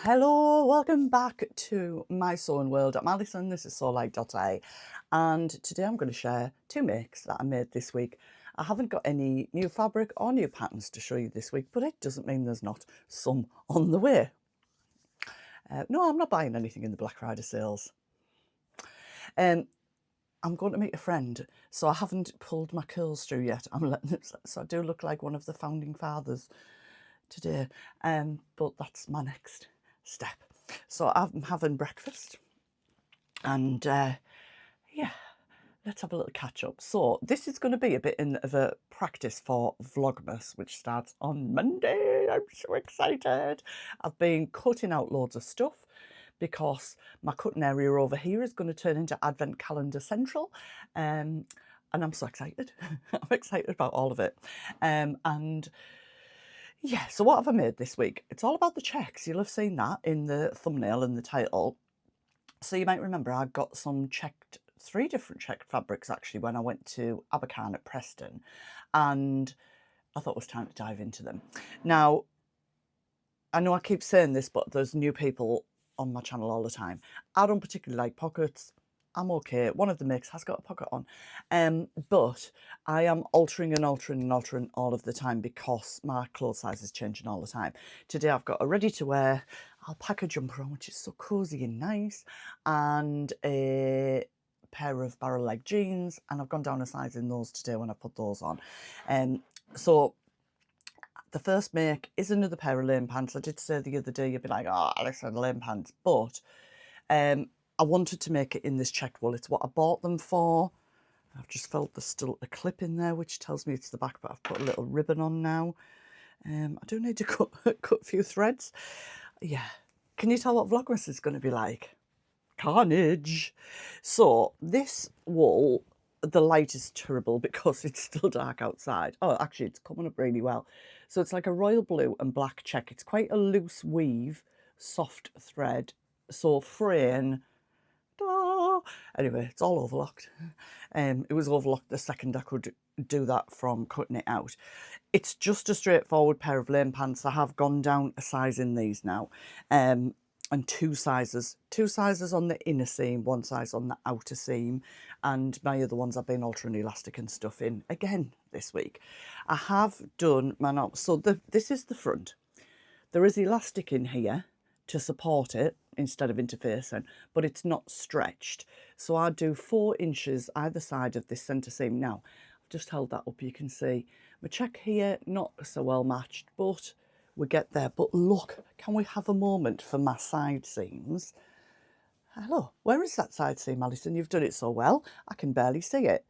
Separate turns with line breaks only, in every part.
Hello, welcome back to my sewing world. I'm Alison, this is sewlike.ie, and today I'm going to share two makes that I made this week. I haven't got any new fabric or new patterns to show you this week, but it doesn't mean there's not some on the way. No, I'm not buying anything in the Black Friday sales. I'm going to meet a friend, so I haven't pulled my curls through yet. I'm letting it, so I do look like one of the founding fathers today, but that's my next step. So I'm having breakfast, and yeah, let's have a little catch up. So this is going to be a bit of a practice for Vlogmas, which starts on Monday. I'm so excited. I've been cutting out loads of stuff because my cutting area over here is going to turn into Advent Calendar Central, and I'm so excited. I'm excited about all of it, and yeah, so what have I made this week? It's all about the checks. You'll have seen that in the thumbnail and the title. So you might remember I got three different checked fabrics actually when I went to Abakhan at Preston, and I thought it was time to dive into them. Now, I know I keep saying this, but there's new people on my channel all the time. I don't particularly like pockets. I'm okay. One of the makes has got a pocket on. But I am altering and altering and altering all of the time because my clothes size is changing all the time. Today I've got a ready to wear alpaca jumper on, which is so cozy and nice, and a pair of barrel leg jeans, and I've gone down a size in those today when I put those on. So the first make is another pair of lame pants. I did say the other day you'd be like, oh, Alison, lame pants, but I wanted to make it in this checked wool. It's what I bought them for. I've just felt there's still a clip in there, which tells me it's the back, but I've put a little ribbon on now. I do need to cut a few threads. Yeah. Can you tell what Vlogmas is going to be like? Carnage. So this wool, the light is terrible because it's still dark outside. Oh, actually, it's coming up really well. So it's like a royal blue and black check. It's quite a loose weave, soft thread. So fraying. Anyway, it's all overlocked. It was overlocked the second I could do that from cutting it out. It's just a straightforward pair of lame pants. I have gone down a size in these now, and two sizes on the inner seam, one size on the outer seam, and my other ones I've been altering elastic and stuff in again this week. I have done my so this is the front. There is elastic in here to support it instead of interfacing, but it's not stretched. So I do 4 inches either side of this centre seam. Now, I've just held that up, you can see my check here, not so well matched, but we get there. But look, can we have a moment for my side seams? Hello, where is that side seam, Alison? You've done it so well, I can barely see it.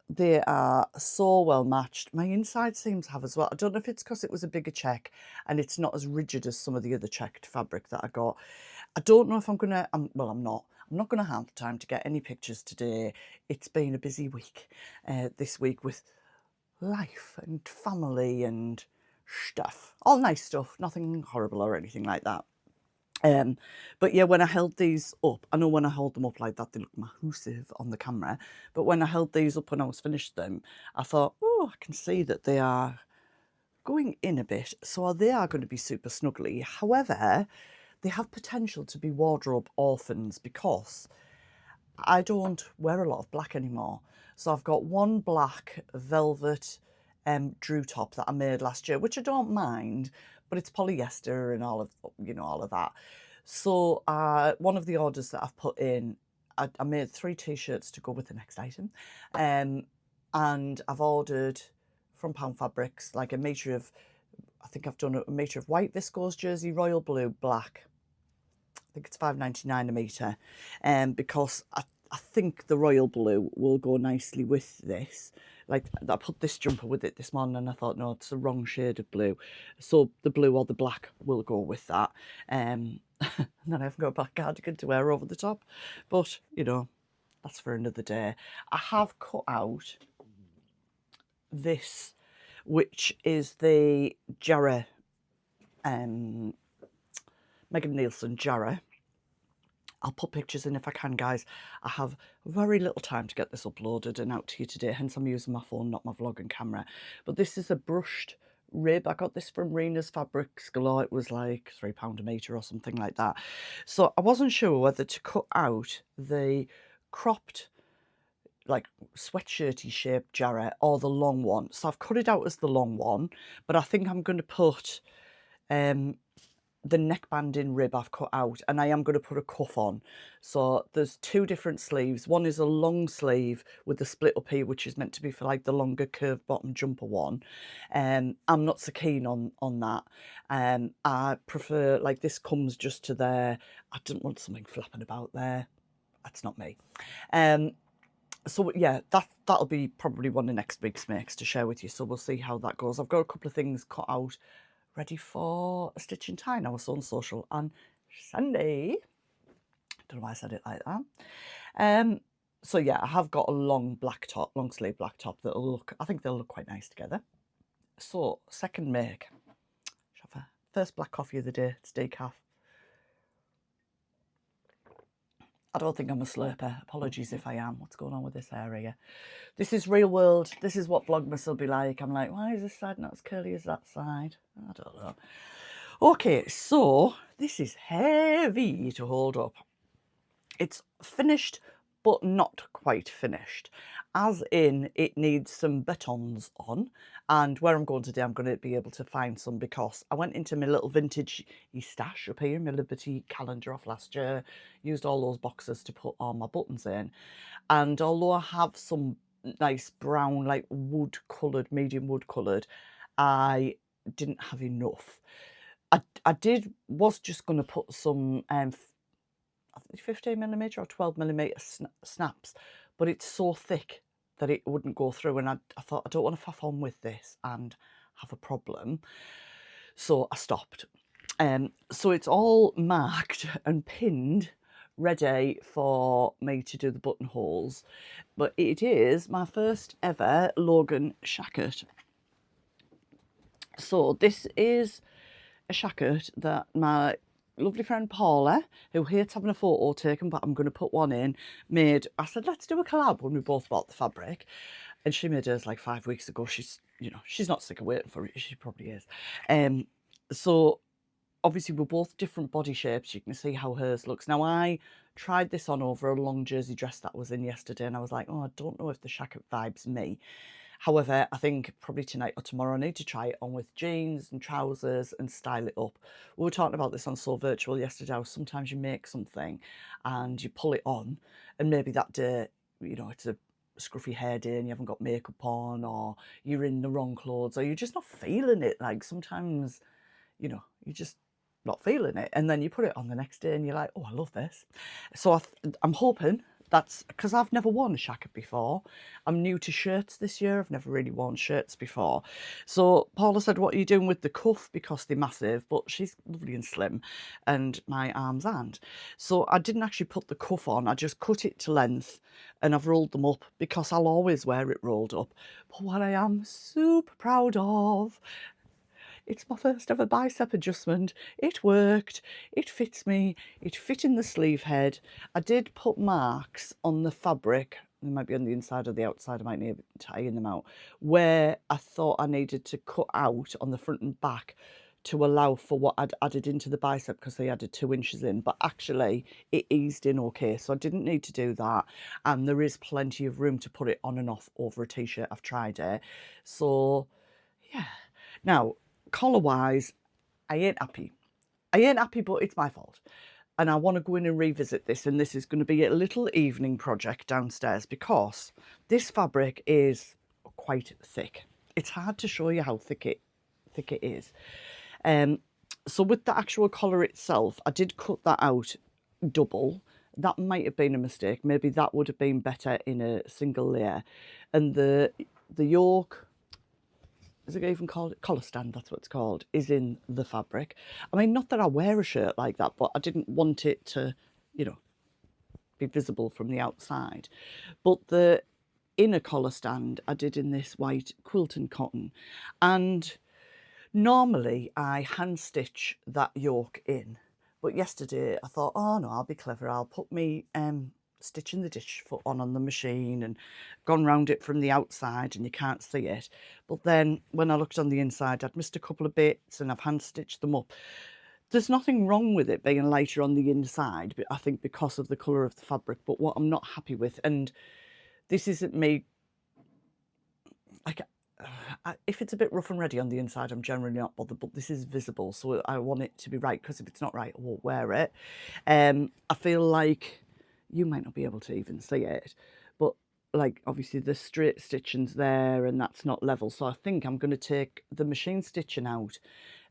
They are so well matched. My inside seams have as well. I don't know if it's because it was a bigger check and it's not as rigid as some of the other checked fabric that I got. I don't know if I'm gonna, well, I'm not gonna have time to get any pictures today. It's been a busy week this week with life and family and stuff. All nice stuff, nothing horrible or anything like that. But yeah, when I held these up, I know when I hold them up like that, they look massive on the camera. But when I held these up when I was finished them, I thought, oh, I can see that they are going in a bit. So they are going to be super snuggly. However, they have potential to be wardrobe orphans because I don't wear a lot of black anymore. So I've got one black velvet drew top that I made last year, which I don't mind, but it's polyester and all of that. So one of the orders that I've put in, I made 3 t-shirts to go with the next item, and I've ordered from Pound Fabrics like a metre of, I think I've done a metre of white viscose jersey, royal blue, black. I think it's £5.99 a metre, because I think the royal blue will go nicely with this. Like, I put this jumper with it this morning and I thought, no, it's the wrong shade of blue. So the blue or the black will go with that. And then I haven't got a black cardigan to wear over the top. But, you know, that's for another day. I have cut out this, which is the Jarrah, Megan Nielsen Jarrah. I'll put pictures in if I can, guys. I have very little time to get this uploaded and out to you today, hence I'm using my phone, not my vlogging camera. But this is a brushed rib. I got this from Rena's Fabrics Galore. It was like £3 a metre or something like that. So I wasn't sure whether to cut out the cropped, like sweatshirty shaped jarrah or the long one. So I've cut it out as the long one, but I think I'm going to put the neckband in rib I've cut out, and I am going to put a cuff on. So there's two different sleeves. One is a long sleeve with the split up here, which is meant to be for like the longer curved bottom jumper one. I'm not so keen on that. I prefer, like, this comes just to there. I don't want something flapping about there. That's not me. So yeah, that'll be probably one of next week's makes to share with you. So we'll see how that goes. I've got a couple of things cut out ready for a Stitch in Tyne. I was on social on Sunday. Don't know why I said it like that. So yeah, I have got a long sleeve black top that'll look, I think they'll look quite nice together. So second make. First black coffee of the day. It's decaf. I don't think I'm a slurper. Apologies if I am. What's going on with this area? This is real world. This is what Vlogmas will be like. I'm like, why is this side not as curly as that side? I don't know. Okay, so this is heavy to hold up. It's finished, but not quite finished. As in, it needs some batons on. And where I'm going today, I'm going to be able to find some, because I went into my little vintage stash up here, my Liberty calendar off last year, used all those boxes to put all my buttons in. And although I have some nice brown, like wood coloured, medium wood coloured, I didn't have enough. I was just going to put some 15mm or 12mm snaps, but it's so thick that it wouldn't go through, and I thought, I don't want to faff on with this and have a problem, so I stopped. So it's all marked and pinned, ready for me to do the buttonholes, but it is my first ever Logan shacket. So this is a shacket that my lovely friend Paula, who hates having a photo taken, but I'm going to put one in, made. I said, let's do a collab when we both bought the fabric, and she made hers like 5 weeks ago. She's, you know, she's not sick of waiting for it. She probably is. So obviously we're both different body shapes. You can see how hers looks. Now, I tried this on over a long jersey dress that was in yesterday, and I was like, oh, I don't know if the shacket vibes me. However, I think probably tonight or tomorrow I need to try it on with jeans and trousers and style it up. We were talking about this on Soul Virtual yesterday, how sometimes you make something and you pull it on, and maybe that day, you know, it's a scruffy hair day and you haven't got makeup on, or you're in the wrong clothes, or you're just not feeling it. Like sometimes, you know, you're just not feeling it, and then you put it on the next day and you're like, oh, I love this. So I'm hoping that's because I've never worn a shacket before. I'm new to shirts this year. I've never really worn shirts before. So Paula said, what are you doing with the cuff? Because they're massive, but she's lovely and slim, and my arms aren't. So I didn't actually put the cuff on. I just cut it to length, and I've rolled them up because I'll always wear it rolled up. But what I am super proud of, it's my first ever bicep adjustment. It worked. It fits me. It fit in the sleeve head. I did put marks on the fabric. They might be on the inside or the outside. I might need to iron them out. Where I thought I needed to cut out on the front and back to allow for what I'd added into the bicep, because they added 2 inches in. But actually, it eased in okay. So I didn't need to do that. And there is plenty of room to put it on and off over a t-shirt. I've tried it. So, yeah. Now, collar wise, I ain't happy. But it's my fault, and I want to go in and revisit this, and this is going to be a little evening project downstairs, because this fabric is quite thick. It's hard to show you how thick it is. So with the actual collar itself, I did cut that out double. That might have been a mistake. Maybe that would have been better in a single layer. And the yoke, is it even called collar stand? That's what it's called, is in the fabric. I mean, not that I wear a shirt like that, but I didn't want it to, you know, be visible from the outside. But the inner collar stand I did in this white quilting cotton, and normally I hand stitch that yoke in, but yesterday I thought, oh no, I'll be clever. I'll put me stitching the ditch foot on the machine and gone round it from the outside and you can't see it. But then when I looked on the inside, I'd missed a couple of bits and I've hand stitched them up. There's nothing wrong with it being lighter on the inside, but I think because of the colour of the fabric. But what I'm not happy with, and this isn't me, like, if it's a bit rough and ready on the inside, I'm generally not bothered, but this is visible, so I want it to be right, because if it's not right, I won't wear it. I feel like you might not be able to even see it, but like obviously the straight stitching's there and that's not level, so I think I'm going to take the machine stitching out.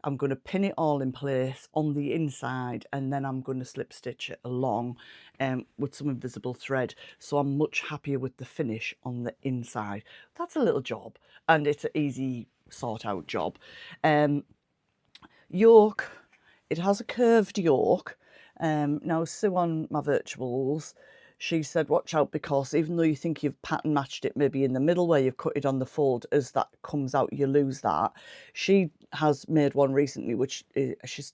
I'm going to pin it all in place on the inside, and then I'm going to slip stitch it along with some invisible thread, so I'm much happier with the finish on the inside. That's a little job, and it's an easy sort out job. Yoke, it has a curved yoke. Now Sue on my virtuals, she said watch out, because even though you think you've pattern matched it maybe in the middle where you've cut it on the fold, as that comes out you lose that. She has made one recently, which is,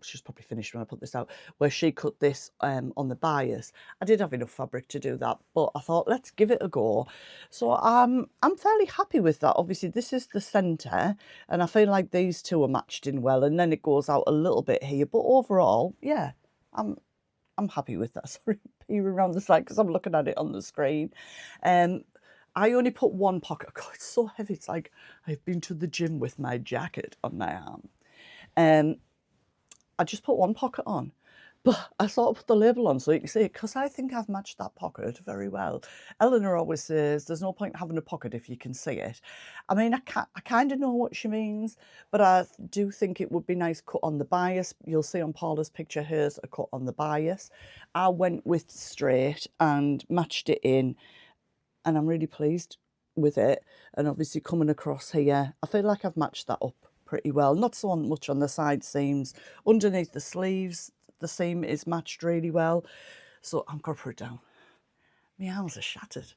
she's probably finished when I put this out, where she cut this on the bias. I did have enough fabric to do that, but I thought let's give it a go. So I'm fairly happy with that. Obviously this is the centre and I feel like these two are matched in well, and then it goes out a little bit here, but overall, yeah, I'm happy with that. Sorry, peering around the side because I'm looking at it on the screen. I only put one pocket. God, it's so heavy. It's like I've been to the gym with my jacket on my arm. I just put one pocket on, but I sort of put the label on so you can see it, because I think I've matched that pocket very well. Eleanor always says there's no point having a pocket if you can see it. I mean, I kind of know what she means, but I do think it would be nice cut on the bias. You'll see on Paula's picture, here's a cut on the bias. I went with straight and matched it in, and I'm really pleased with it. And obviously coming across here, I feel like I've matched that up pretty well. Not so much on the side seams. Underneath the sleeves, the seam is matched really well. So I'm going to put it down. My arms are shattered.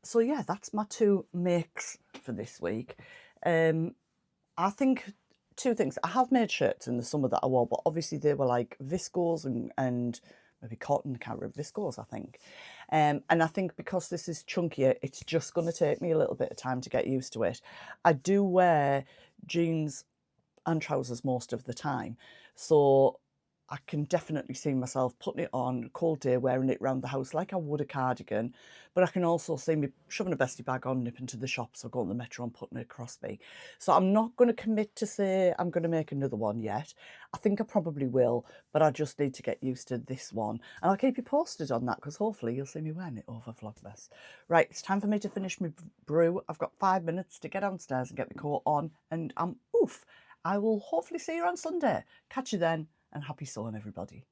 So yeah, that's my two makes for this week. I think two things. I have made shirts in the summer that I wore, but obviously they were like viscose and maybe cotton, can't remember, viscose, I think. And I think because this is chunkier, it's just going to take me a little bit of time to get used to it. I do wear jeans and trousers most of the time, so I can definitely see myself putting it on a cold day, wearing it around the house like I would a cardigan, but I can also see me shoving a bestie bag on, nipping to the shops or going to the metro and putting it across me. So I'm not going to commit to say I'm going to make another one yet. I think I probably will, but I just need to get used to this one. And I'll keep you posted on that, because hopefully you'll see me wearing it over Vlogmas. Right, it's time for me to finish my brew. I've got 5 minutes to get downstairs and get the coat on, and I'm oof. I will hopefully see you on Sunday. Catch you then, and happy sewing, everybody.